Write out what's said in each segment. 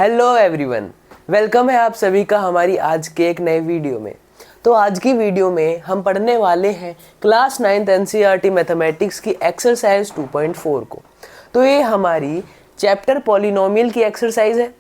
Hello everyone, welcome है आप सभी का हमारी आज के एक नए वीडियो में। तो आज की वीडियो में हम पढ़ने वाले हैं क्लास 9th एनसीईआरटी मैथमेटिक्स की एक्सरसाइज 2.4 को। तो ये हमारी चैप्टर पॉलिनोमियल की एक्सरसाइज है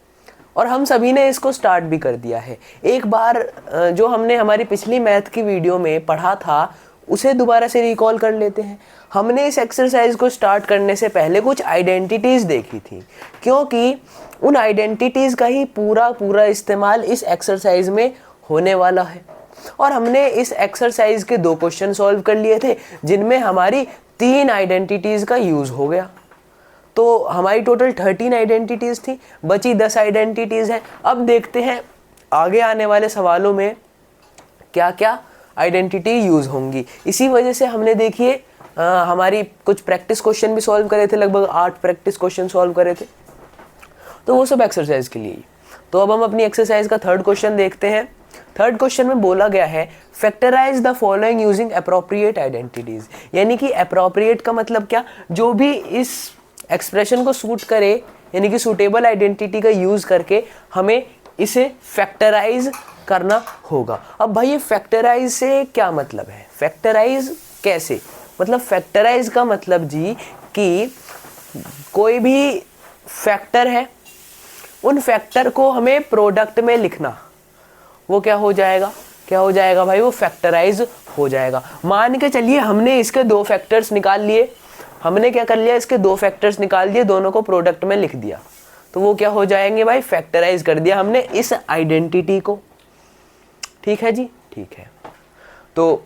और हम सभी ने इसको स्टार्ट भी कर दिया है। एक बार जो हमने हमारी पिछली मैथ की वीडियो में पढ़ा था उसे दोबारा से रिकॉल कर लेते हैं। हमने इस एक्सरसाइज को स्टार्ट करने से पहले कुछ आइडेंटिटीज़ देखी थी, क्योंकि उन आइडेंटिटीज़ का ही पूरा इस्तेमाल इस एक्सरसाइज में होने वाला है। और हमने इस एक्सरसाइज के 2 क्वेश्चन सॉल्व कर लिए थे जिनमें हमारी 3 आइडेंटिटीज़ का यूज़ हो गया। तो हमारी टोटल 13 आइडेंटिटीज़ थी, बची 10 आइडेंटिटीज़ हैं। अब देखते हैं आगे आने वाले सवालों में क्या क्या आइडेंटिटी यूज़ होंगी। इसी वजह से हमने देखिए हमारी कुछ प्रैक्टिस क्वेश्चन भी सॉल्व करे थे, लगभग 8 प्रैक्टिस क्वेश्चन सॉल्व करे थे, तो वो सब एक्सरसाइज के लिए। तो अब हम अपनी एक्सरसाइज का 3rd क्वेश्चन देखते हैं। 3rd क्वेश्चन में बोला गया है factorize the following using appropriate identities. यानी कि अप्रोप्रिएट का मतलब क्या, जो भी इस एक्सप्रेशन को सूट करे, यानी कि सूटेबल आइडेंटिटी का यूज करके हमें इसे फैक्टराइज करना होगा। अब भाई ये फैक्टराइज से क्या मतलब है, फैक्टराइज कैसे, मतलब फैक्टराइज का मतलब जी कि कोई भी फैक्टर है, उन फैक्टर को हमें प्रोडक्ट में लिखना, वो क्या हो जाएगा भाई, वो फैक्टराइज हो जाएगा। मान के चलिए हमने इसके 2 फैक्टर्स निकाल लिए, हमने क्या कर लिया, इसके 2 फैक्टर्स निकाल दिए, दोनों को प्रोडक्ट में लिख दिया, तो वो क्या हो जाएंगे भाई, फैक्टराइज कर दिया हमने इस आइडेंटिटी को। ठीक है जी, ठीक है। तो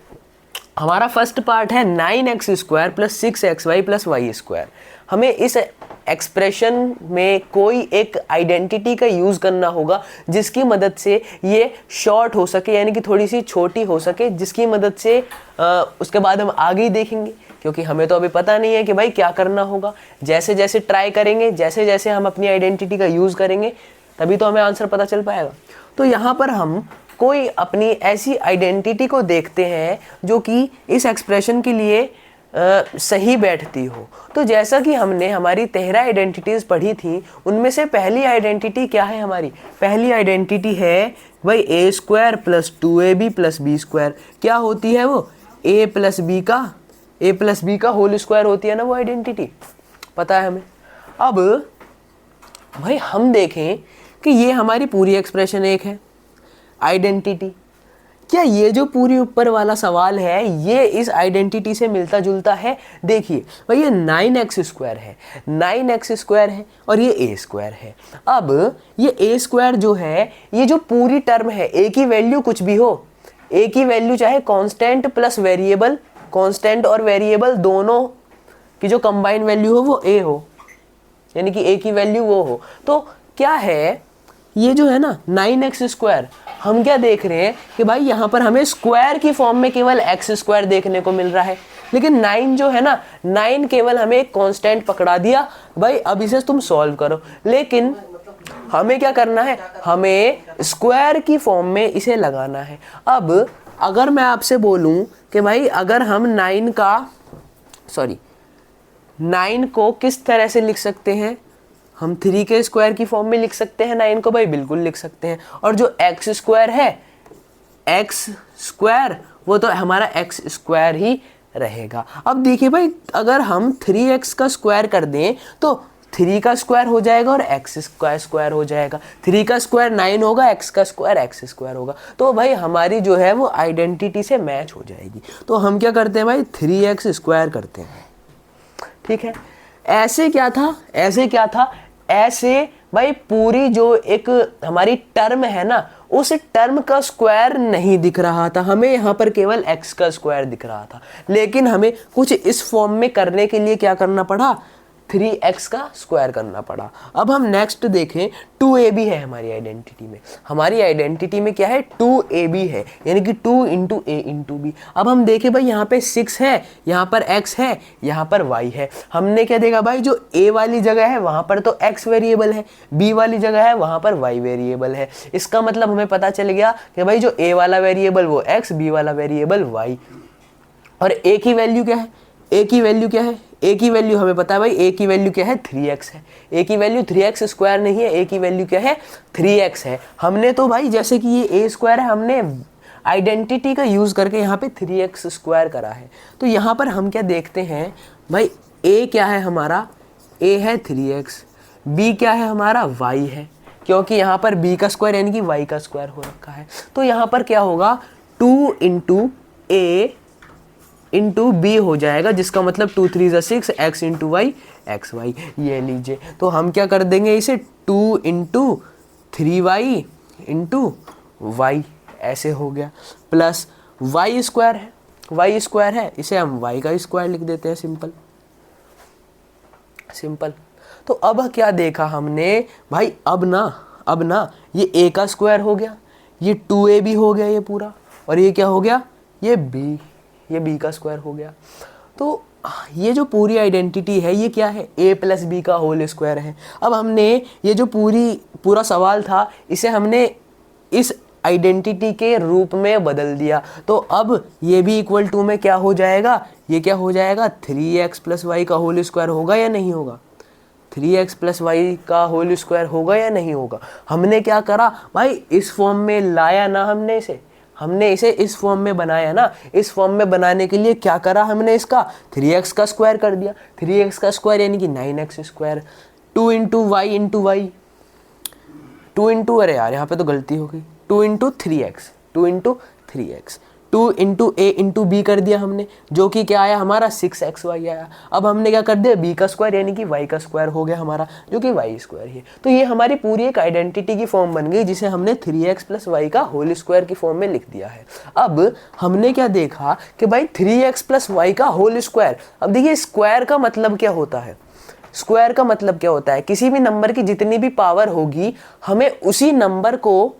हमारा फर्स्ट पार्ट है 9x² + 6xy + y²। हमें इस एक्सप्रेशन में कोई एक आइडेंटिटी का यूज़ करना होगा जिसकी मदद से ये शॉर्ट हो सके, यानी कि थोड़ी सी छोटी हो सके, जिसकी मदद से उसके बाद हम आगे ही देखेंगे, क्योंकि हमें तो अभी पता नहीं है कि भाई क्या करना होगा। जैसे जैसे ट्राई करेंगे, जैसे जैसे हम अपनी आइडेंटिटी का यूज़ करेंगे, तभी तो हमें आंसर पता चल पाएगा। तो यहाँ पर हम कोई अपनी ऐसी आइडेंटिटी को देखते हैं जो कि इस एक्सप्रेशन के लिए सही बैठती हो। तो जैसा कि हमने हमारी 13 आइडेंटिटीज़ पढ़ी थी, उनमें से पहली आइडेंटिटी क्या है, हमारी पहली आइडेंटिटी है भाई a² + 2ab + b²। क्या होती है वो, a + b का होल स्क्वायर होती है ना वो आइडेंटिटी, पता है हमें। अब भाई हम देखें कि ये हमारी पूरी एक्सप्रेशन एक है आइडेंटिटी। क्या ये जो पूरी ऊपर वाला सवाल है ये इस आइडेंटिटी से मिलता जुलता है? देखिए भाई ये 9x² है, 9x² है और ये a² है। अब ये a² जो है, ये जो पूरी टर्म है, a की वैल्यू कुछ भी हो, a की वैल्यू चाहे कांस्टेंट प्लस वेरिएबल, कांस्टेंट और वेरिएबल दोनों की जो कंबाइन वैल्यू हो वो a हो, यानी कि a की वैल्यू वो हो। तो क्या है, ये जो है ना 9x², हम क्या देख रहे हैं कि भाई यहाँ पर हमें स्क्वायर की फॉर्म में केवल x² देखने को मिल रहा है, लेकिन 9 जो है ना, 9 केवल हमें एक कांस्टेंट पकड़ा दिया भाई, अब इसे तुम सॉल्व करो। लेकिन हमें क्या करना है, हमें स्क्वायर की फॉर्म में इसे लगाना है। अब अगर मैं आपसे बोलूं कि भाई अगर हम 9 को किस तरह से लिख सकते हैं, हम 3 के स्क्वायर की फॉर्म में लिख सकते हैं 9 को, भाई बिल्कुल लिख सकते हैं। और जो x² है, x² वो तो हमारा x² ही रहेगा। अब देखिए भाई अगर हम 3x का स्क्वायर कर दें तो 3 का स्क्वायर हो जाएगा और x का स्क्वायर हो जाएगा। 3 का स्क्वायर 9 होगा, x का स्क्वायर x² होगा। तो भाई हमारी जो है वो आइडेंटिटी से मैच हो जाएगी। तो हम क्या करते हैं भाई, 3x² करते हैं। ठीक है, ऐसे क्या था, ऐसे भाई पूरी जो एक हमारी टर्म है ना, उस टर्म का स्क्वायर नहीं दिख रहा था हमें, यहाँ पर केवल x का स्क्वायर दिख रहा था। लेकिन हमें कुछ इस फॉर्म में करने के लिए क्या करना पड़ा, 3x का स्क्वायर करना पड़ा। अब हम नेक्स्ट देखें, 2ab है हमारी आइडेंटिटी में। हमारी आइडेंटिटी में क्या है, 2ab है, यानी कि 2 × a × b। अब हम देखें भाई यहाँ पे 6 है, यहाँ पर x है, यहाँ पर y है। हमने क्या देखा भाई, जो a वाली जगह है वहाँ पर तो x वेरिएबल है, b वाली जगह है वहाँ पर y वेरिएबल है। इसका मतलब हमें पता चल गया कि भाई जो a वाला वेरिएबल वो x, b वाला वेरिएबल y। और a की वैल्यू क्या है, a ए की वैल्यू हमें पता है भाई, ए की वैल्यू क्या है 3x है, ए की वैल्यू 3x स्क्वायर नहीं है, ए की वैल्यू क्या है 3x है। हमने तो भाई जैसे कि ये ए स्क्वायर है, हमने आइडेंटिटी का यूज़ करके यहाँ पे 3x स्क्वायर करा है। तो यहाँ पर हम क्या देखते हैं भाई, ए क्या है हमारा, ए है 3x, बी क्या है हमारा y है, क्योंकि यहाँ पर b का स्क्वायर यानी कि y का स्क्वायर हो रखा है। तो यहाँ पर क्या होगा 2 इंटू ए इंटू बी हो जाएगा, जिसका मतलब 2 3 6 x into Y X Y. ये लीजिए, तो हम क्या कर देंगे इसे 2 इंटू 3y इंटू वाई, ऐसे हो गया, प्लस y स्क्वायर है, y स्क्वायर है, इसे हम y का स्क्वायर लिख देते हैं, सिंपल सिंपल। तो अब क्या देखा हमने भाई, अब ना ये a का स्क्वायर हो गया, ये 2ab हो गया ये पूरा, और ये क्या हो गया, ये b का स्क्वायर हो गया। तो ये जो पूरी आइडेंटिटी है ये क्या है, a प्लस बी का होल स्क्वायर है। अब हमने ये जो पूरा सवाल था, इसे हमने इस आइडेंटिटी के रूप में बदल दिया। तो अब ये भी इक्वल टू में क्या हो जाएगा, ये क्या हो जाएगा 3x प्लस वाई का होल स्क्वायर होगा या नहीं होगा, 3x प्लस वाई का होल स्क्वायर होगा या नहीं होगा। हमने क्या करा भाई, इस फॉर्म में लाया ना, हमने इसे इस फॉर्म में बनाया ना। इस फॉर्म में बनाने के लिए क्या करा हमने, इसका 3x का स्क्वायर कर दिया, 3x का स्क्वायर यानी कि 9x square, 2 into y into y, 2 into, अरे यार यहाँ पे तो गलती हो गई, 2 into 3x, 2 into 3x, 2 into a into b कर दिया हमने, जो कि क्या आया हमारा 6xy आया। अब हमने क्या कर दिया, b का स्क्वायर यानी कि y का स्क्वायर हो गया हमारा, जो कि y स्क्वायर है। तो ये हमारी पूरी एक आइडेंटिटी की फॉर्म बन गई, जिसे हमने 3x प्लस वाई का होल स्क्वायर की फॉर्म में लिख दिया है। अब हमने क्या देखा कि भाई 3x प्लस वाई का होल स्क्वायर, अब देखिए स्क्वायर का मतलब क्या होता है, स्क्वायर का मतलब क्या होता है, किसी भी नंबर की जितनी भी पावर होगी, हमें उसी नंबर को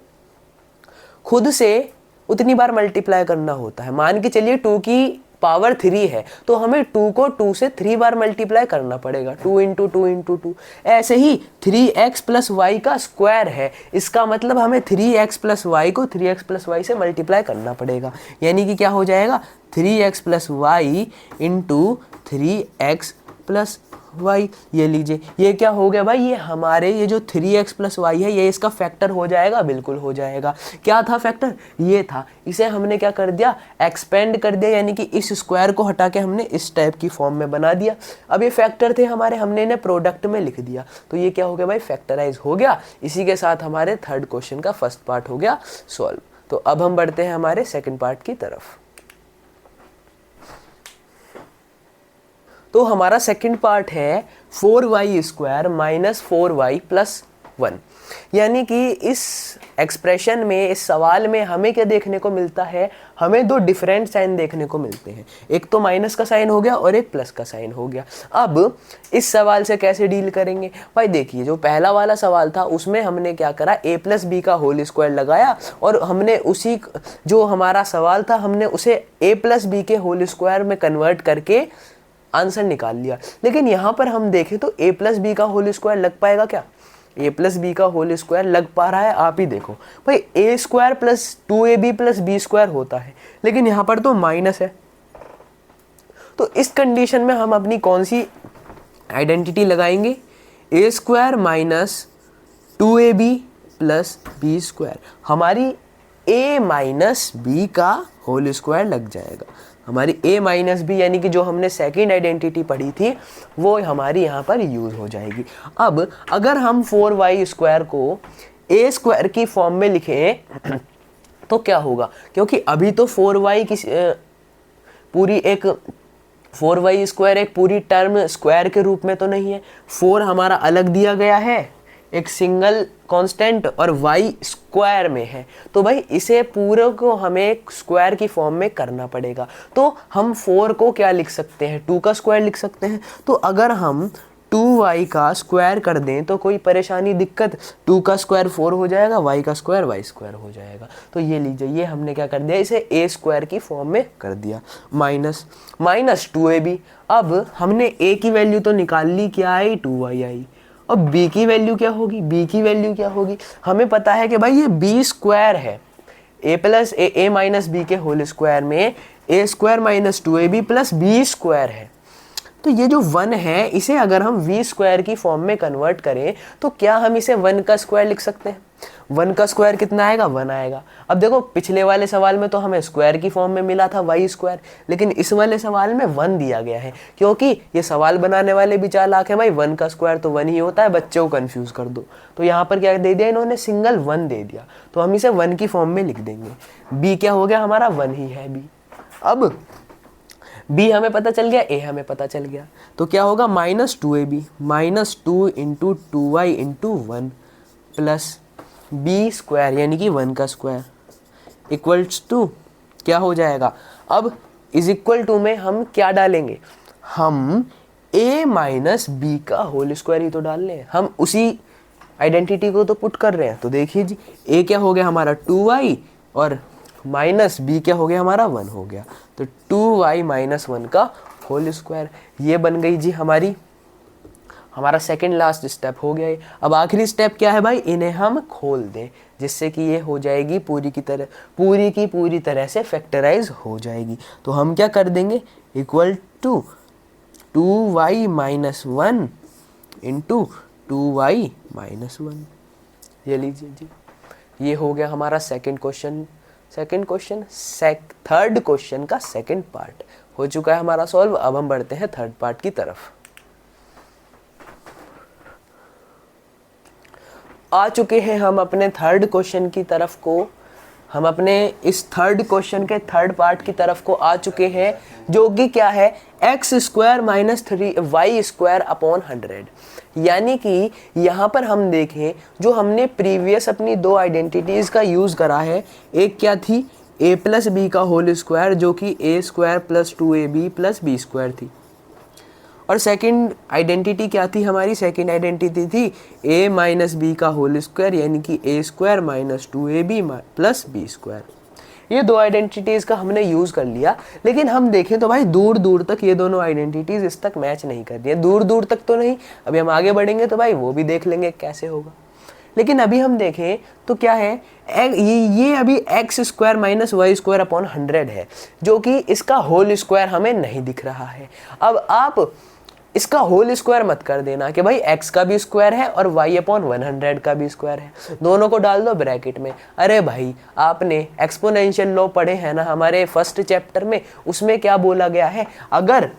खुद से उतनी बार मल्टीप्लाई करना होता है। मान के चलिए 2 की पावर 3 है, तो हमें 2 को 2 से 3 बार मल्टीप्लाई करना पड़ेगा, 2 इंटू 2 इंटू 2। ऐसे ही 3x प्लस वाई का स्क्वायर है, इसका मतलब हमें 3x प्लस वाई को 3x प्लस वाई से मल्टीप्लाई करना पड़ेगा, यानी कि क्या हो जाएगा 3x plus Y into 3x plus Y. ये लीजिए, ये क्या हो गया भाई, ये हमारे ये जो 3x प्लस वाई है, ये इसका फैक्टर हो जाएगा, बिल्कुल हो जाएगा। क्या था फैक्टर, ये था, इसे हमने क्या कर दिया, एक्सपेंड कर दिया, यानी कि इस स्क्वायर को हटा के हमने इस टाइप की फॉर्म में बना दिया। अब ये फैक्टर थे हमारे, हमने इन्हें प्रोडक्ट में लिख दिया, तो ये क्या हो गया भाई, फैक्टराइज हो गया। इसी के साथ हमारे थर्ड क्वेश्चन का फर्स्ट पार्ट हो गया सॉल्व। तो अब हम बढ़ते हैं हमारे सेकेंड पार्ट की तरफ। तो हमारा सेकंड पार्ट है 4y square minus 4y plus 1, यानी कि इस एक्सप्रेशन में, इस सवाल में हमें क्या देखने को मिलता है, हमें दो डिफरेंट साइन देखने को मिलते हैं, एक तो माइनस का साइन हो गया और एक प्लस का साइन हो गया। अब इस सवाल से कैसे डील करेंगे भाई, देखिए जो पहला वाला सवाल था उसमें हमने क्या करा, a प्लस बी का होल स्क्वायर लगाया, और हमने उसी जो हमारा सवाल था हमने उसे a प्लस बी के होल स्क्वायर में कन्वर्ट करके आंसर निकाल लिया। लेकिन यहाँ पर हम देखें तो a प्लस बी का होल स्क्वायर लग पाएगा क्या, a प्लस बी का होल स्क्वायर लग पा रहा है, आप ही देखो भाई, a square plus 2ab plus B square होता है, लेकिन यहाँ पर तो माइनस है। तो इस कंडीशन में हम अपनी कौन सी आइडेंटिटी लगाएंगे, a square minus 2ab plus B square, हमारी a माइनस बी का होल स्क्वायर लग जाएगा। हमारी a माइनस बी यानी कि जो हमने सेकेंड आइडेंटिटी पढ़ी थी वो हमारी यहाँ पर यूज़ हो जाएगी। अब अगर हम 4y स्क्वायर को a स्क्वायर की फॉर्म में लिखें तो क्या होगा, क्योंकि अभी तो 4y की पूरी एक 4y स्क्वायर एक पूरी टर्म स्क्वायर के रूप में तो नहीं है, 4 हमारा अलग दिया गया है एक सिंगल कांस्टेंट और y स्क्वायर में है, तो भाई इसे पूरे को हमें स्क्वायर की फॉर्म में करना पड़ेगा। तो हम 4 को क्या लिख सकते हैं, 2 का स्क्वायर लिख सकते हैं। तो अगर हम 2y का स्क्वायर कर दें तो कोई परेशानी दिक्कत, 2 का स्क्वायर 4 हो जाएगा, y का स्क्वायर y स्क्वायर हो जाएगा। तो ये लीजिए, ये हमने क्या कर दिया, इसे a स्क्वायर की फॉर्म में कर दिया, माइनस 2ab। अब हमने a की वैल्यू तो निकाल ली, क्या आई 2y आई। अब b की वैल्यू क्या होगी, b की वैल्यू क्या होगी, हमें पता है कि भाई ये b स्क्वायर है, a plus a minus B के होल स्क्वायर में a square minus 2ab plus b square है। तो ये जो 1 है इसे अगर हम v स्क्वायर की फॉर्म में कन्वर्ट करें तो क्या हम इसे 1 का स्क्वायर लिख सकते हैं? 1 का स्क्वायर कितना आएगा? 1 आएगा। अब देखो पिछले वाले सवाल में तो हमें स्क्वायर की फॉर्म में मिला था y स्क्वायर, लेकिन इस वाले सवाल में 1 दिया गया है, क्योंकि ये सवाल बनाने वाले भी चालाक है भाई, 1 का स्क्वायर तो 1 ही होता है, बच्चे को कंफ्यूज कर दो। तो यहाँ पर क्या दे दिया इन्होंने? सिंगल 1 दे दिया, तो हम इसे 1 की फॉर्म में लिख देंगे। b क्या हो गया हमारा? 1 ही है b। अब b हमें पता चल गया, a हमें पता चल गया, तो क्या होगा? -2ab -2 into 2y into 1 plus b square यानी कि 1 का स्क्वायर इक्वल्स टू क्या हो जाएगा? अब इज इक्वल टू में हम क्या डालेंगे? हम a माइनस बी का होल स्क्वायर ही तो डाल रहे हैं, हम उसी आइडेंटिटी को तो पुट कर रहे हैं। तो देखिए जी, a क्या हो गया हमारा? 2y और माइनस b क्या हो गया हमारा? 1 हो गया, तो 2y माइनस 1 का होल स्क्वायर। ये बन गई जी हमारा सेकंड लास्ट स्टेप हो गया। अब आखिरी स्टेप क्या है भाई? इन्हें हम खोल दें, जिससे कि ये हो जाएगी पूरी की पूरी तरह से फैक्टराइज हो जाएगी। तो हम क्या कर देंगे? Equal to 2y minus 1 into 2y minus 1। ये लीजिए जी, ये हो गया हमारा थर्ड क्वेश्चन का सेकंड पार्ट हो चुका है हमारा सॉल्व। अब हम बढ़ते हैं थर्ड पार्ट की तरफ। आ चुके हैं हम अपने थर्ड क्वेश्चन की तरफ को, हम अपने इस थर्ड क्वेश्चन के थर्ड पार्ट की तरफ को आ चुके हैं, जो कि क्या है? X square minus 3y square upon 100। यानी कि यहाँ पर हम देखें, जो हमने प्रीवियस अपनी दो आइडेंटिटीज़ का यूज़ करा है, एक क्या थी? a प्लस बी का होल स्क्वायर, जो कि a square plus 2ab plus B square थी। और सेकंड आइडेंटिटी क्या थी हमारी? सेकंड आइडेंटिटी थी a माइनस बी का होल स्क्वायर, यानी कि a square minus 2ab plus B square. ये दो आइडेंटिटीज़ का हमने यूज़ कर लिया, लेकिन हम देखें तो भाई दूर दूर तक ये दोनों आइडेंटिटीज़ इस तक मैच नहीं कर रही है, दूर दूर तक तो नहीं। अभी हम आगे बढ़ेंगे तो भाई वो भी देख लेंगे कैसे होगा, लेकिन अभी हम देखें तो क्या है? ये अभी X square minus Y square upon 100 है, जो कि इसका होल स्क्वायर हमें नहीं दिख रहा है। अब आप इसका होल स्क्वायर मत कर देना कि भाई x का भी स्क्वायर है और y अपॉन 100 का भी स्क्वायर है, दोनों को डाल दो ब्रैकेट में। अरे भाई, आपने एक्सपोनेंशियल लॉ पढ़े हैं ना हमारे फर्स्ट चैप्टर में, उसमें क्या बोला गया है? अगर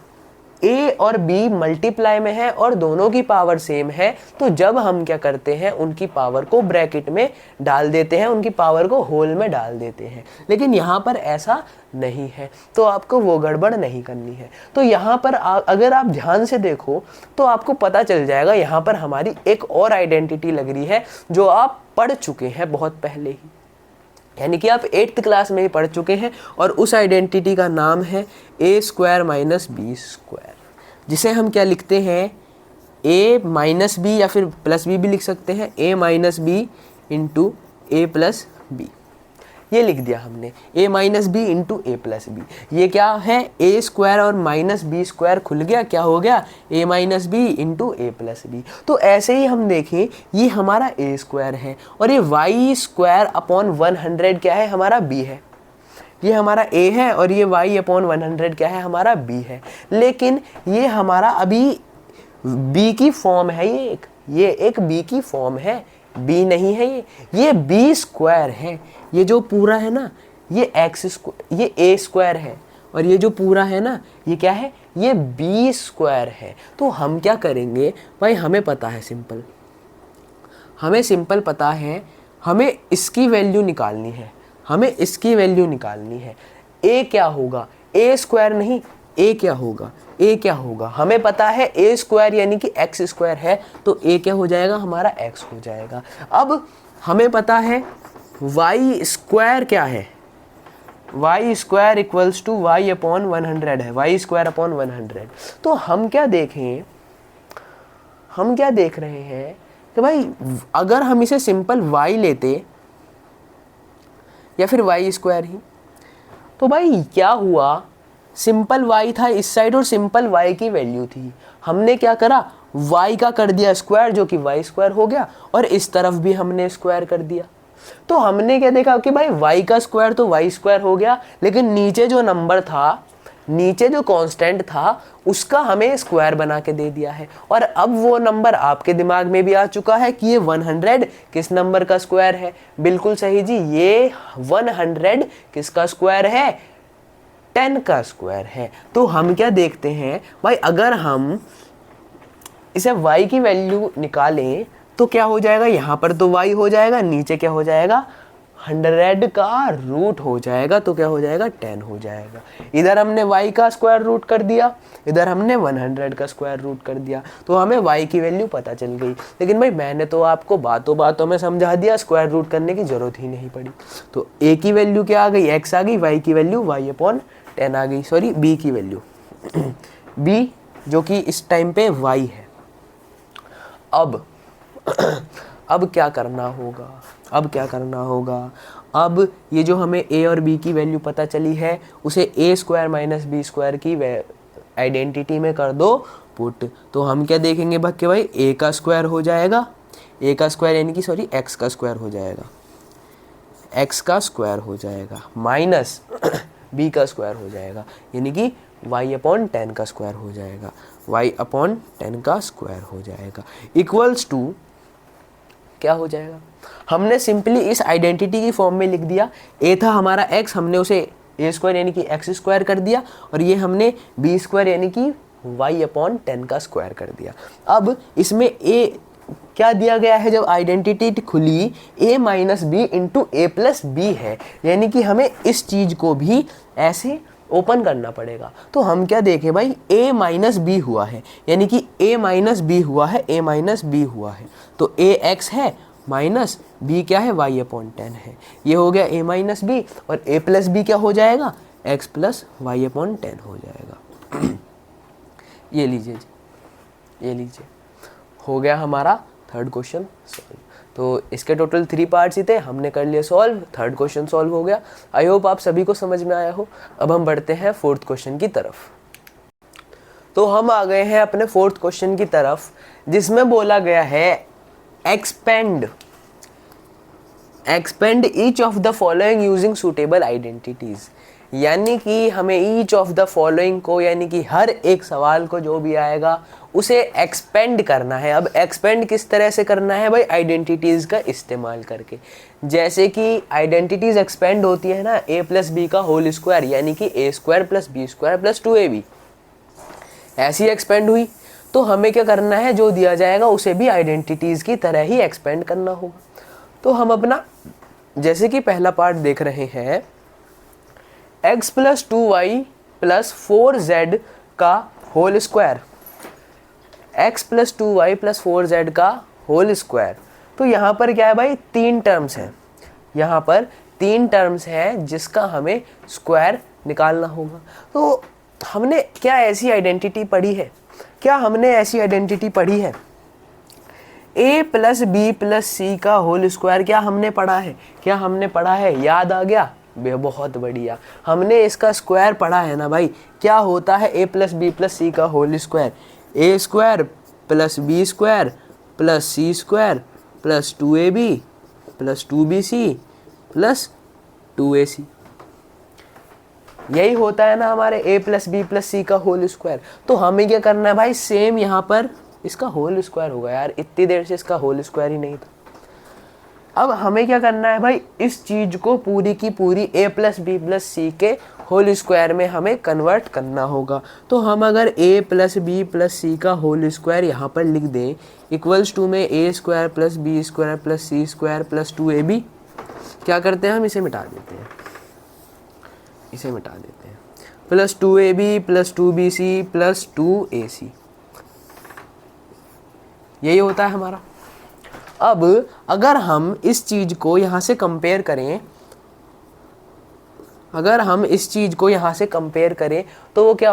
a और b मल्टीप्लाई में है और दोनों की पावर सेम है, तो जब हम क्या करते हैं? उनकी पावर को ब्रैकेट में डाल देते हैं, उनकी पावर को होल में डाल देते हैं। लेकिन यहाँ पर ऐसा नहीं है, तो आपको वो गड़बड़ नहीं करनी है। तो यहाँ पर अगर आप ध्यान से देखो तो आपको पता चल जाएगा, यहाँ पर हमारी एक और आइडेंटिटी लग रही है जो आप पढ़ चुके हैं बहुत पहले ही, यानी कि आप 8th क्लास में ही पढ़ चुके हैं, और उस आइडेंटिटी का नाम है a square minus B square, जिसे हम क्या लिखते हैं? a माइनस बी या फिर प्लस बी भी लिख सकते हैं, a minus B into A plus B. ये लिख दिया हमने, a minus B into A plus B. ये क्या है? a स्क्वायर और माइनस बी स्क्वायर खुल गया, क्या हो गया? a minus B into A plus B. तो ऐसे ही हम देखें, ये हमारा a स्क्वायर है और ये y स्क्वायर अपॉन 100 क्या है? हमारा b है। ये हमारा a है और ये y अपॉन 100 क्या है? हमारा b है। लेकिन ये हमारा अभी b की फॉर्म है, ये एक b की फॉर्म है, b नहीं है ये b स्क्वायर है। ये जो पूरा है ना, ये x स्क्वायर, ये a स्क्वायर है, और ये जो पूरा है ना, ये क्या है? ये b स्क्वायर है। तो हम क्या करेंगे भाई? हमें पता है सिंपल, हमें सिंपल पता है, हमें इसकी वैल्यू निकालनी है, हमें इसकी वैल्यू निकालनी है। a क्या होगा? a स्क्वायर नहीं, a क्या होगा? a क्या होगा? हमें पता है a स्क्वायर यानी कि x स्क्वायर है, तो a क्या हो जाएगा? हमारा x हो जाएगा। अब हमें पता है y स्क्वायर क्या है? y square equals to y upon 100 है, y स्क्वायर अपॉन 100। तो हम क्या देखें, हम क्या देख रहे हैं कि भाई अगर हम इसे सिंपल y लेते या फिर y स्क्वायर ही, तो भाई क्या हुआ? सिंपल y था इस साइड और सिंपल y की वैल्यू थी, हमने क्या करा? y का कर दिया स्क्वायर, जो कि y स्क्वायर हो गया, और इस तरफ भी हमने स्क्वायर कर दिया। तो हमने क्या देखा कि भाई y का स्क्वायर तो y स्क्वायर हो गया, लेकिन नीचे जो नंबर था नीचे जो कांस्टेंट था उसका हमें स्क्वायर बना के दे दिया है, और अब वो नंबर आपके दिमाग में भी आ चुका है कि ये 100 किस नंबर का स्क्वायर है। बिल्कुल सही जी, ये 100 किसका स्क्वायर है, 10 का स्क्वायर है। तो हम क्या देखते हैं भाई, अगर हम इसे y की वैल्यू निकालें तो क्या हो जाएगा, यहाँ पर तो y हो जाएगा, नीचे क्या हो जाएगा, 100 का रूट हो जाएगा, तो क्या हो जाएगा, 10 हो जाएगा। इधर हमने y का स्क्वायर रूट कर दिया, इधर हमने 100 का स्क्वायर रूट कर दिया, तो हमें y की वैल्यू पता चल गई। लेकिन भाई मैंने तो आपको बातों बातों में समझा दिया, स्क्वायर रूट करने की जरूरत ही नहीं पड़ी। तो a की वैल्यू क्या आ गई, x आ गई, y की वैल्यू y/10 आ गई, सॉरी b की वैल्यू b जो कि इस टाइम पे y है। अब क्या करना होगा, अब ये जो हमें a और b की वैल्यू पता चली है उसे a² माइनस b² की आइडेंटिटी में कर दो पुट। तो हम क्या देखेंगे भाई, a का स्क्वायर हो जाएगा, a का स्क्वायर यानी कि सॉरी x का स्क्वायर हो जाएगा, x का स्क्वायर हो जाएगा माइनस b का स्क्वायर हो जाएगा, यानी कि y/10 का स्क्वायर हो जाएगा, y/10 का स्क्वायर हो जाएगा, इक्वल्स टू क्या हो जाएगा, हमने सिंपली इस आइडेंटिटी की फॉर्म में लिख दिया। a था हमारा x, हमने उसे a² यानी कि x² कर दिया, और ये हमने b² यानी कि y/10 का स्क्वायर कर दिया। अब इसमें a क्या दिया गया है, जब आइडेंटिटी खुली a minus B into a plus B है, यानी कि हमें इस चीज को भी ऐसे ओपन करना पड़ेगा। तो हम क्या देखें भाई, a माइनस बी हुआ है, यानी कि a माइनस बी हुआ है, a माइनस बी हुआ है, तो a x है माइनस b क्या है, y/10 है। ये हो गया a माइनस बी, और a प्लस बी क्या हो जाएगा, x प्लस y/10 हो जाएगा। ये लीजिए जी, ये लीजिए, हो गया हमारा थर्ड क्वेश्चन सॉल्व। तो इसके टोटल 3 पार्ट्स ही थे, हमने कर लिए सॉल्व, थर्ड क्वेश्चन सॉल्व हो गया। आई होप आप सभी को समझ में आया हो। अब हम बढ़ते हैं फोर्थ क्वेश्चन की तरफ। तो हम आ गए हैं अपने फोर्थ क्वेश्चन की तरफ, जिसमें बोला गया है expand each of the following using suitable identities, यानी कि हमें ईच ऑफ द फॉलोइंग को, यानी कि हर एक सवाल को जो भी आएगा उसे एक्सपेंड करना है। अब एक्सपेंड किस तरह से करना है भाई, आइडेंटिटीज का इस्तेमाल करके। जैसे कि आइडेंटिटीज एक्सपेंड होती है ना, a प्लस बी का होल स्क्वायर, यानी कि a² plus b² plus 2ab, ऐसी एक्सपेंड हुई। तो हमें क्या करना है, जो दिया जाएगा उसे भी आइडेंटिटीज की तरह ही एक्सपेंड करना होगा। तो हम अपना जैसे कि पहला पार्ट देख रहे हैं, x plus 2y plus 4z का whole square, x plus 2y plus 4z का होल स्क्वायर। तो यहाँ पर क्या है भाई, 3 टर्म्स हैं, यहाँ पर 3 टर्म्स हैं जिसका हमें स्क्वायर निकालना होगा। तो हमने क्या ऐसी आइडेंटिटी पढ़ी है, a plus B plus C का होल स्क्वायर क्या हमने पढ़ा है, याद आ गया, बहुत बढ़िया, हमने इसका स्क्वायर पढ़ा है ना भाई। क्या होता है a plus B plus C का whole square, a² plus b² plus c² plus 2ab plus 2bc plus 2ac, यही होता है ना हमारे a plus B plus C का होल स्क्वायर। तो हमें क्या करना है भाई, सेम यहाँ पर इसका होल स्क्वायर होगा, यार इतनी देर से इसका होल स्क्वायर ही नहीं था। अब हमें क्या करना है भाई, इस चीज को पूरी की पूरी a प्लस बी प्लस सी के होल स्क्वायर में हमें कन्वर्ट करना होगा। तो हम अगर a plus B plus C का होल स्क्वायर यहाँ पर लिख दें, इक्वल्स टू में a² plus b² plus c² plus 2ab, क्या करते हैं हम इसे मिटा देते हैं, plus 2ab plus 2bc plus 2ac, यही होता है हमारा। अब अगर हम इस चीज को यहाँ से कंपेयर करें, तो वो क्या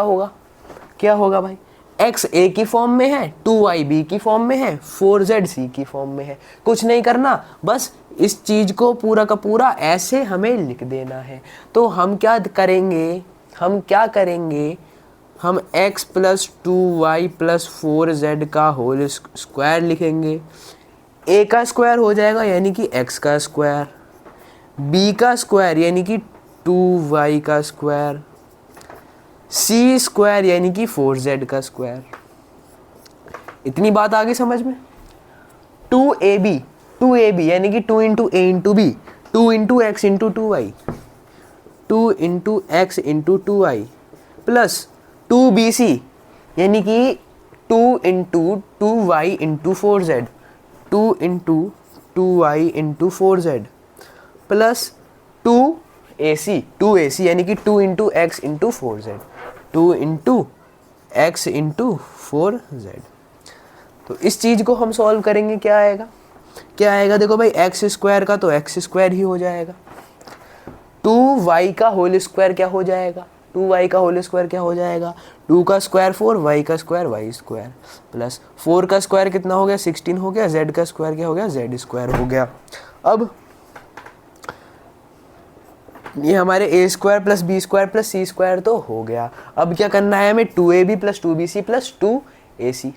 होगा भाई, x a की फॉर्म में है, 2y b की फॉर्म में है, 4z c की फॉर्म में है। कुछ नहीं करना, बस इस चीज को पूरा का पूरा ऐसे हमें लिख देना है। तो हम क्या करेंगे, हम x plus 2y plus 4z का होल स्क्वायर लिखेंगे। a का स्क्वायर हो जाएगा यानी कि x का स्क्वायर, b का स्क्वायर यानी कि 2y का स्क्वायर, सी स्क्वायर यानी कि 4z का स्क्वायर। इतनी बात आ गई समझ में। 2ab यानी कि 2 into a into b, 2 into x into 2y, 2 into x into 2y plus 2bc यानी कि 2 into 2y into 4z, 2 into 2y into 4z plus 2ac यानी कि 2 into x into 4z, 2 into x into 4z। तो इस चीज़ को हम solve करेंगे, क्या आएगा, क्या आएगा, देखो भाई एक्स स्क्वायर का तो एक्स स्क्वायर ही हो जाएगा, 2y का होल स्क्वायर क्या हो जाएगा, 2y का होल स्क्वायर क्या हो जाएगा, 2 का स्क्वायर 4, y का स्क्वायर y स्क्वायर प्लस 4 का स्क्वायर कितना हो गया 16 हो गया, z का स्क्वायर क्या हो गया z स्क्वायर हो गया। अब ये हमारे a square plus B square plus C square तो हो गया। अब क्या करना है हमें, 2ab plus 2bc plus 2ac।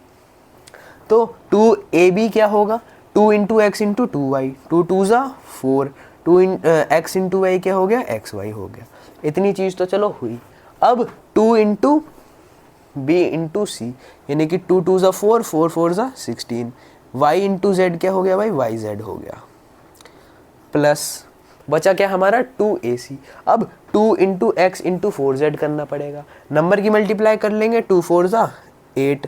तो 2ab क्या होगा, 2 इंटू एक्स इंटू 2y, 2 2 ज़ा 4, 2 एक्स इंटू वाई क्या हो गया xy हो गया। इतनी चीज़ तो चलो हुई। अब 2 इंटू बी इंटू सी यानी कि 2 2 ज़ा 4, 4 4 ज़ा 16, y इंटू जेड क्या हो गया भाई yz हो गया प्लस बचा क्या हमारा 2ac। अब 2 इंटू एक्स इंटू 4z करना पड़ेगा, नंबर की मल्टीप्लाई कर लेंगे, 2 4 ज़ा 8,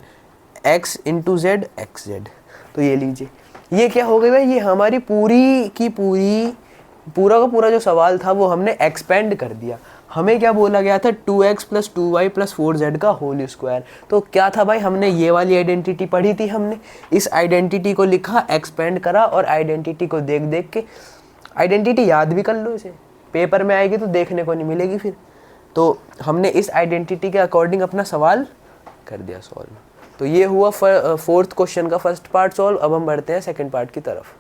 x इंटू जेड xz। तो ये लीजिए, ये क्या हो गई भाई, ये हमारी पूरी की पूरी पूरा का पूरा जो सवाल था वो हमने एक्सपेंड कर दिया। हमें क्या बोला गया था, 2x plus 2y plus 4z का होल स्क्वायर। तो क्या था भाई, हमने ये वाली आइडेंटिटी पढ़ी थी, हमने इस आइडेंटिटी को लिखा, एक्सपेंड करा और आइडेंटिटी को देख देख के आइडेंटिटी याद भी कर लो, इसे पेपर में आएगी तो देखने को नहीं मिलेगी फिर। तो हमने इस आइडेंटिटी के अकॉर्डिंग अपना सवाल कर दिया सॉल्व। तो ये हुआ फोर्थ क्वेश्चन का फर्स्ट पार्ट सॉल्व। अब हम बढ़ते हैं सेकंड पार्ट की तरफ।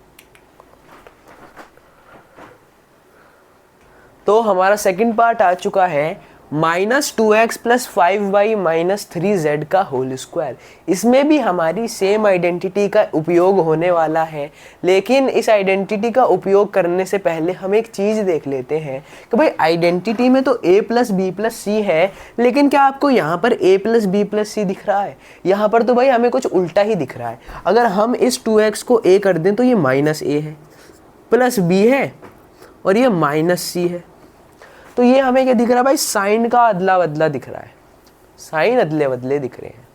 तो हमारा सेकंड पार्ट आ चुका है -2x plus 5y minus 3z का होल स्क्वायर। इसमें भी हमारी सेम आइडेंटिटी का उपयोग होने वाला है, लेकिन इस आइडेंटिटी का उपयोग करने से पहले हम एक चीज़ देख लेते हैं कि भाई आइडेंटिटी में तो a प्लस बी प्लस सी है, लेकिन क्या आपको यहाँ पर a प्लस बी प्लस सी दिख रहा है? यहाँ पर तो भाई हमें कुछ उल्टा ही दिख रहा है। अगर हम इस 2x को a कर दें तो ये माइनस a है, प्लस b है और ये माइनस सी है। तो ये हमें क्या दिख रहा है भाई, साइन का अदला बदला दिख रहा है, साइन अदले बदले दिख रहे हैं।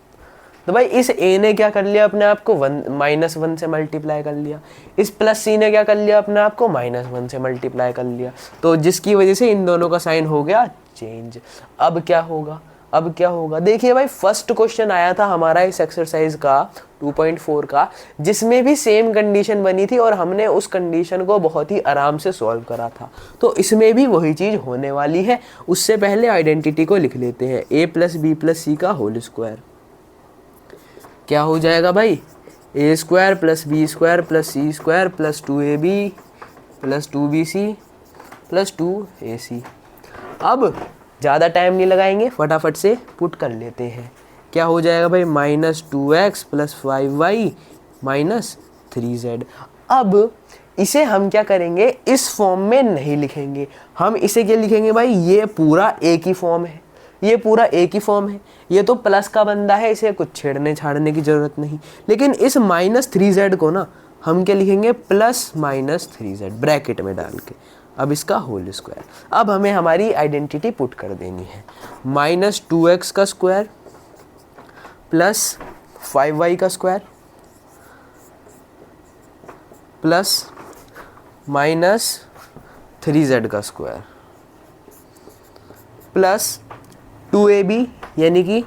तो भाई इस a ने क्या कर लिया अपने आप को -1 से मल्टीप्लाई कर लिया, इस प्लस सी ने क्या कर लिया अपने आप को -1 से मल्टीप्लाई कर लिया, तो जिसकी वजह से इन दोनों का साइन हो गया चेंज। अब क्या होगा, अब क्या होगा, देखिए भाई फर्स्ट क्वेश्चन आया था हमारा इस एक्सरसाइज का 2.4 का, जिसमें भी सेम कंडीशन बनी थी और हमने उस कंडीशन को बहुत ही आराम से सॉल्व करा था। तो इसमें भी वही चीज़ होने वाली है। उससे पहले आइडेंटिटी को लिख लेते हैं, a plus B plus C का होल स्क्वायर क्या हो जाएगा भाई, a square plus B square plus C square plus 2ab plus 2bc plus 2ac। अब ज़्यादा टाइम नहीं लगाएंगे, फटाफट से पुट कर लेते हैं। क्या हो जाएगा भाई, -2x plus 5y minus 3z। अब इसे हम क्या करेंगे, इस फॉर्म में नहीं लिखेंगे, हम इसे क्या लिखेंगे भाई, ये पूरा एक ही फॉर्म है, ये पूरा एक ही फॉर्म है, ये तो प्लस का बंदा है, इसे कुछ छेड़ने छाड़ने की ज़रूरत नहीं। लेकिन इस -3z को ना हम क्या लिखेंगे, प्लस -3z ब्रैकेट में डाल के, अब इसका होल स्क्वायर। अब हमें हमारी आइडेंटिटी पुट कर देनी है, -2x का स्क्वायर प्लस 5y का स्क्वायर प्लस -3z का स्क्वायर प्लस 2ab यानी कि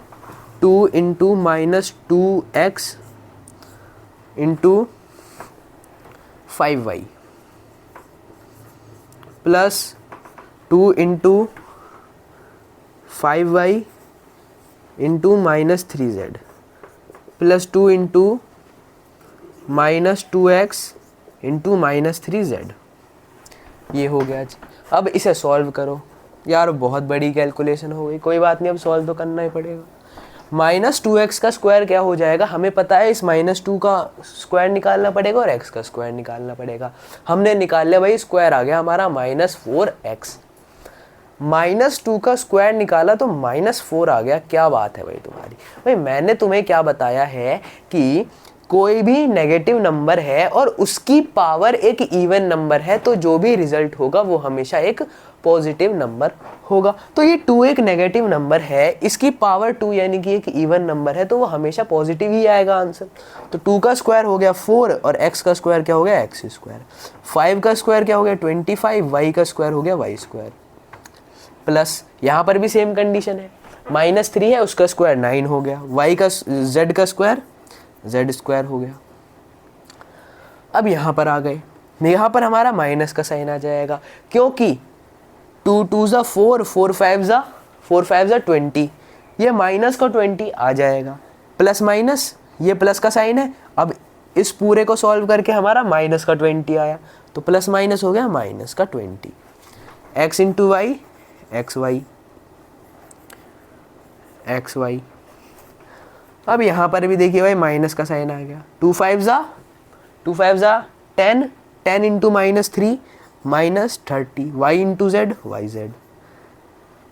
2 into -2x into 5y plus 2 into 5y into -3z plus 2 into -2x into -3z। ये हो गया जी। अब इसे सॉल्व करो यार, बहुत बड़ी कैलकुलेशन हो गई, कोई बात नहीं, अब सॉल्व तो करना ही पड़ेगा। -2x का स्क्वायर क्या हो जाएगा, हमें पता है इस -2 का स्क्वायर निकालना पड़ेगा और x का स्क्वायर निकालना पड़ेगा। हमने निकाल लिया भाई, स्क्वायर आ गया हमारा -4x -2 का स्क्वायर निकाला तो -4 आ गया। क्या बात है भाई तुम्हारी। भाई मैंने तुम्हें क्या बताया है कि कोई भी नेगेटिव नंबर है और उसकी पावर एक इवन नंबर है तो जो भी रिजल्ट होगा वो हमेशा एक पॉजिटिव नंबर होगा। तो ये 2 एक नेगेटिव नंबर है, इसकी पावर 2 यानी कि एक इवन नंबर है तो वो हमेशा पॉजिटिव ही आएगा आंसर। तो 2 का स्क्वायर हो गया 4 और x का स्क्वायर क्या हो गया x स्क्वायर, 5 का स्क्वायर क्या हो गया 25, y का स्क्वायर हो गया y स्क्वायर। प्लस यहाँ पर भी सेम कंडीशन है, -3 है उसका स्क्वायर 9 हो गया, y का z का स्क्वायर z स्क्वायर हो गया। अब यहाँ पर आ गए, यहाँ पर हमारा माइनस का साइन आ जाएगा क्योंकि 2 2 ज़ा 4, 4 5 ज़ा 20, ये माइनस का 20 आ जाएगा। प्लस माइनस ये प्लस का साइन है, अब इस पूरे को सॉल्व करके हमारा माइनस का 20 आया तो प्लस माइनस हो गया माइनस का 20। x into Y X Y. अब यहाँ पर भी देखिए भाई माइनस का साइन आ गया, 2 5 ज़ा 10, 10 into -3 -30, y into z y z.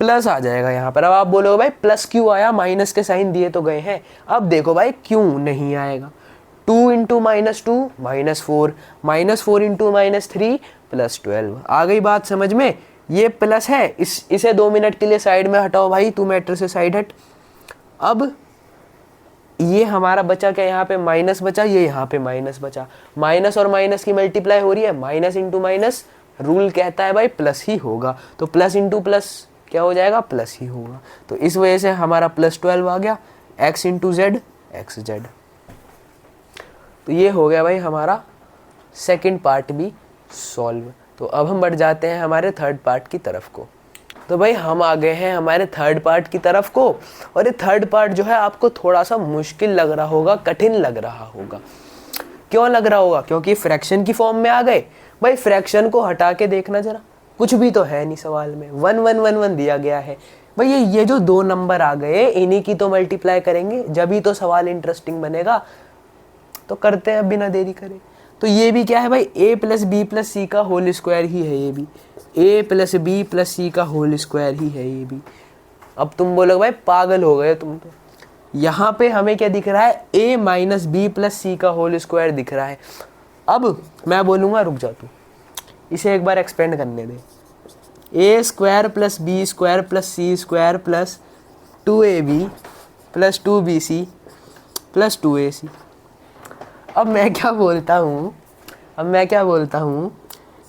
Plus आ जाएगा यहाँ पर। अब आप बोलोगे भाई प्लस क्यों आया, माइनस के साइन दिए तो गए हैं। अब देखो भाई क्यों नहीं आएगा, 2 इंटू -2 -4, -4 इंटू -3 +12। आ गई बात समझ में। ये प्लस है, इसे 2 मिनट के लिए साइड में हटाओ भाई, तू मैटर से साइड हट। अब ये हमारा बचा क्या, यहाँ पे माइनस बचा, ये यहाँ पे माइनस बचा। माइनस और माइनस की मल्टीप्लाई हो रही है, माइनस इंटू माइनस रूल कहता है भाई प्लस ही होगा, तो प्लस इंटू प्लस क्या हो जाएगा, प्लस ही होगा। तो इस वजह से हमारा +12 आ गया, x into Z x Z. तो ये हो गया भाई हमारा सेकंड पार्ट भी सॉल्व। तो अब हम बढ़ जाते हैं हमारे थर्ड पार्ट की तरफ को। तो भाई हम आ गए हैं हमारे थर्ड पार्ट की तरफ को, और ये थर्ड पार्ट जो है आपको थोड़ा सा मुश्किल लग रहा होगा, कठिन लग रहा होगा। क्यों लग रहा होगा, क्योंकि फ्रैक्शन की फॉर्म में आ गए। भाई फ्रैक्शन को हटा के देखना जरा, कुछ भी तो है नहीं सवाल में, 1 1 1 1 दिया गया है। भाई ये जो 2 नंबर आ गए इन्हीं की तो मल्टीप्लाई करेंगे, जब ही तो सवाल इंटरेस्टिंग बनेगा। तो करते हैं बिना देरी करे। तो ये भी क्या है भाई, a plus B plus C का होल स्क्वायर ही है। ये भी a plus B plus C का होल स्क्वायर ही है ये भी। अब तुम बोलोगे भाई पागल हो गए तुम तो, यहाँ पे हमें क्या दिख रहा है, a minus B plus C का होल स्क्वायर दिख रहा है। अब मैं बोलूँगा रुक जा तू, इसे एक बार एक्सपेंड करने दे। a square plus B square plus C square plus 2ab plus 2bc plus 2ac। अब मैं क्या बोलता हूँ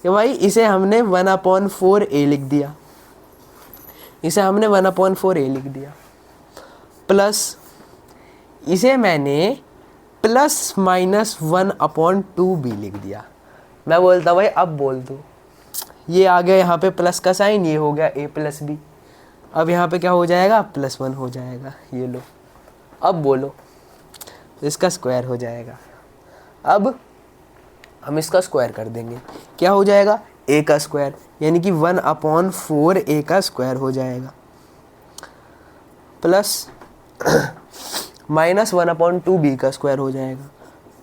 कि भाई इसे हमने 1/4a लिख दिया, इसे हमने 1/4a लिख दिया, प्लस इसे मैंने प्लस माइनस 1/2b लिख दिया। मैं बोलता हूँ भाई अब बोल दो, ये आ गया यहाँ पे प्लस का साइन, ये हो गया a प्लस बी। अब यहाँ पे क्या हो जाएगा, +1 हो जाएगा। ये लो, अब बोलो, इसका स्क्वायर हो जाएगा। अब हम इसका स्क्वायर कर देंगे, क्या हो जाएगा, a का स्क्वायर, यानी कि 1/4a का स्क्वायर हो जाएगा, प्लस माइनस 1/2b का स्क्वायर हो जाएगा,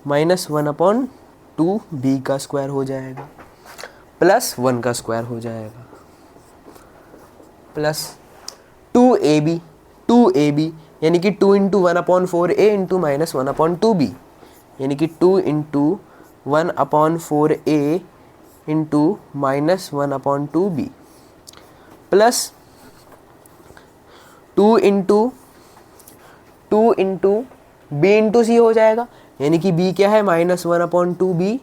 माइनस 1/2b का स्क्वायर हो जाएगा, प्लस 1 का स्क्वायर हो जाएगा, प्लस 2ab यानी कि 2 इंटू 1/4a इंटू माइनस 1/2b, यानी कि 2 इंटू 1/4a इंटू minus 1/2b, plus 2 into b into c हो जाएगा, यानी कि b क्या है, माइनस 1/2b,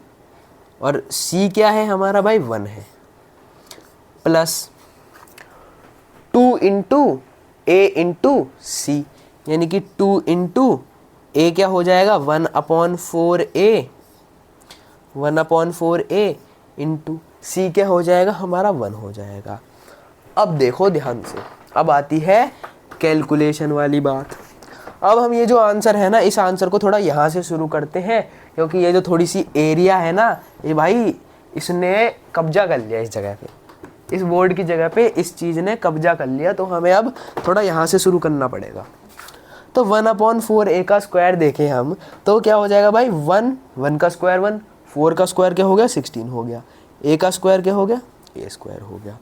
और c क्या है हमारा भाई 1 है, प्लस 2 इंटू a इंटू सी, यानी कि 2 इंटू a क्या हो जाएगा, 1/4a इंटू सी क्या हो जाएगा हमारा 1 हो जाएगा। अब देखो ध्यान से, अब आती है कैलकुलेशन वाली बात। अब हम ये जो आंसर है ना, इस आंसर को थोड़ा यहाँ से शुरू करते हैं, क्योंकि ये जो थोड़ी सी एरिया है ना, ये भाई इसने कब्जा कर लिया इस जगह पे, इस बोर्ड की जगह पे इस चीज़ ने कब्जा कर लिया। तो हमें अब थोड़ा यहाँ से शुरू करना पड़ेगा। तो 1/4a का स्क्वायर देखें हम तो क्या हो जाएगा भाई, 1 का स्क्वायर 1, 4 का स्क्वायर क्या हो गया 16 हो गया, a का स्क्वायर क्या हो गया a स्क्वायर हो गया,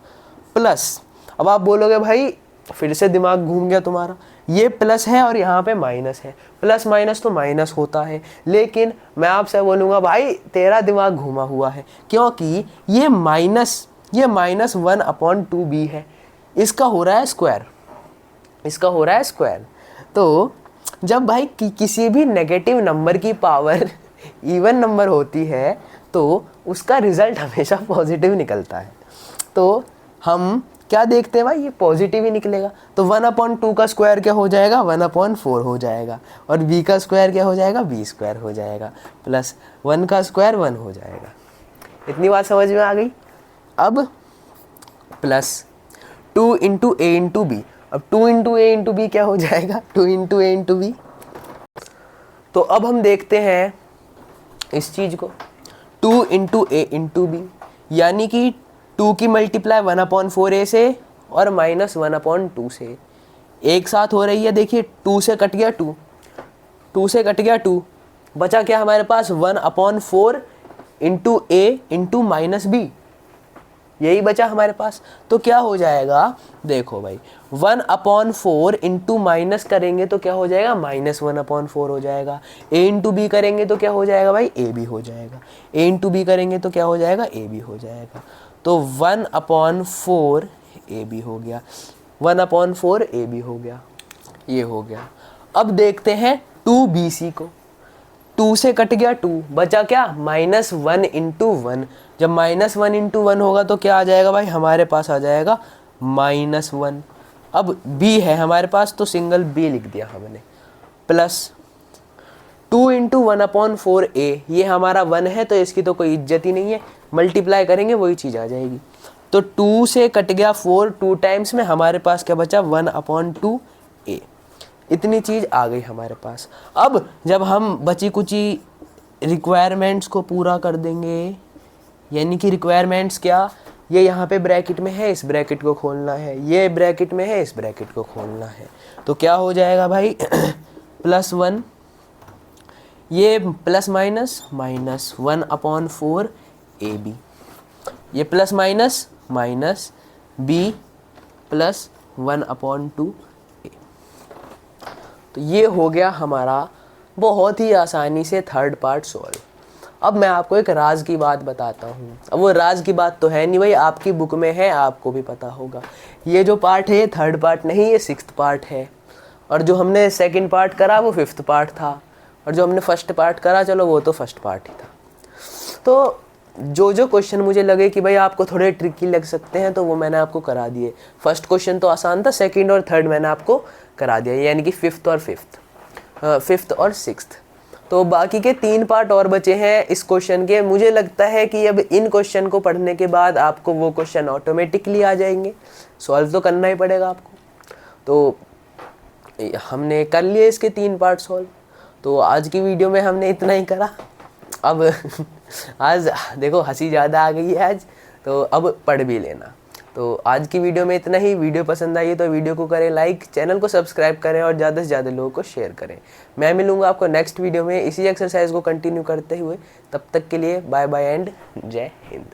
प्लस अब आप बोलोगे भाई फिर से दिमाग घूम गया तुम्हारा, ये प्लस है और यहाँ पे माइनस है, प्लस माइनस तो माइनस होता है, लेकिन मैं आपसे बोलूँगा भाई तेरा दिमाग घूमा हुआ है, क्योंकि ये माइनस 1/2b है, इसका हो रहा है स्क्वायर, इसका हो रहा है स्क्वायर। तो जब भाई किसी भी नेगेटिव नंबर की पावर इवन नंबर होती है तो उसका रिजल्ट हमेशा पॉजिटिव निकलता है। तो हम क्या देखते हैं भाई, ये पॉजिटिव ही निकलेगा। तो 1/2 का स्क्वायर क्या हो जाएगा, 1/4 हो जाएगा, और b का स्क्वायर क्या हो जाएगा, b² हो जाएगा, प्लस 1 का स्क्वायर 1 हो जाएगा। इतनी बात समझ में आ गई। अब प्लस 2 × a × b, अब 2 × a × b क्या हो जाएगा, 2 × a × b। तो अब हम देखते हैं इस चीज को, 2 × a × b, यानी कि 2 की मल्टीप्लाई 1/4a से और -1/2 से एक साथ हो रही है। देखिए 2 से कट गया 2, 2 से कट गया 2, बचा क्या हमारे पास 1/4 × a × -b, यही बचा हमारे पास। तो क्या हो जाएगा, देखो भाई 1/4 × माइनस करेंगे तो क्या हो जाएगा, -1/4 हो जाएगा। a × b करेंगे तो क्या हो जाएगा भाई, ab हो जाएगा। a × b करेंगे तो क्या हो जाएगा, ab हो जाएगा। तो 1/4 ab हो गया, 1/4 ab हो गया, ये हो गया। अब देखते हैं 2bc को, 2 से कट गया 2, बचा क्या, -1 × 1। जब -1 × 1 होगा तो क्या आ जाएगा भाई, हमारे पास आ जाएगा -1। अब b है हमारे पास तो सिंगल b लिख दिया हमने, प्लस 2 × 1/4a, ये हमारा 1 है तो इसकी तो कोई इज्जत ही नहीं है, मल्टीप्लाई करेंगे वही चीज़ आ जाएगी। तो 2 से कट गया 4, 2 टाइम्स में हमारे पास क्या बचा, 1/2a। इतनी चीज़ आ गई हमारे पास। अब जब हम बची कुची रिक्वायरमेंट्स को पूरा कर देंगे, यानी कि रिक्वायरमेंट्स क्या, ये यहाँ पे ब्रैकेट में है, इस ब्रैकेट को खोलना है, ये ब्रैकेट में है, इस ब्रैकेट को खोलना है, तो क्या हो जाएगा भाई +1, ये प्लस माइनस -1/4 ab, ये प्लस माइनस b + 1/2a। तो ये हो गया हमारा बहुत ही आसानी से थर्ड पार्ट सॉल्व। अब मैं आपको एक राज की बात बताता हूँ। अब वो राज की बात तो है नहीं भाई, आपकी बुक में है, आपको भी पता होगा। ये जो पार्ट है ये थर्ड पार्ट नहीं, ये 6th पार्ट है, और जो हमने सेकंड पार्ट करा वो 5th पार्ट था, और जो हमने फर्स्ट पार्ट करा चलो वो तो फर्स्ट पार्ट ही था। तो जो क्वेश्चन मुझे लगे कि भाई आपको थोड़े ट्रिकी लग सकते हैं तो वो मैंने आपको करा दिए। फर्स्ट क्वेश्चन तो आसान था, सेकंड और थर्ड मैंने आपको करा दिया, यानी कि 5th और 6th। तो बाकी के 3 पार्ट और बचे हैं इस क्वेश्चन के। मुझे लगता है कि अब इन क्वेश्चन को पढ़ने के बाद आपको वो क्वेश्चन ऑटोमेटिकली आ जाएंगे, सॉल्व तो करना ही पड़ेगा आपको। तो हमने कर लिए इसके 3 पार्ट सॉल्व। तो आज की वीडियो में हमने इतना ही करा। अब आज देखो हंसी ज़्यादा आ गई है आज, तो अब पढ़ भी लेना। तो आज की वीडियो में इतना ही। वीडियो पसंद आई तो वीडियो को करें लाइक, चैनल को सब्सक्राइब करें और ज़्यादा से ज़्यादा लोगों को शेयर करें। मैं मिलूँगा आपको नेक्स्ट वीडियो में इसी एक्सरसाइज को कंटिन्यू करते हुए। तब तक के लिए बाय बाय एंड जय हिंद।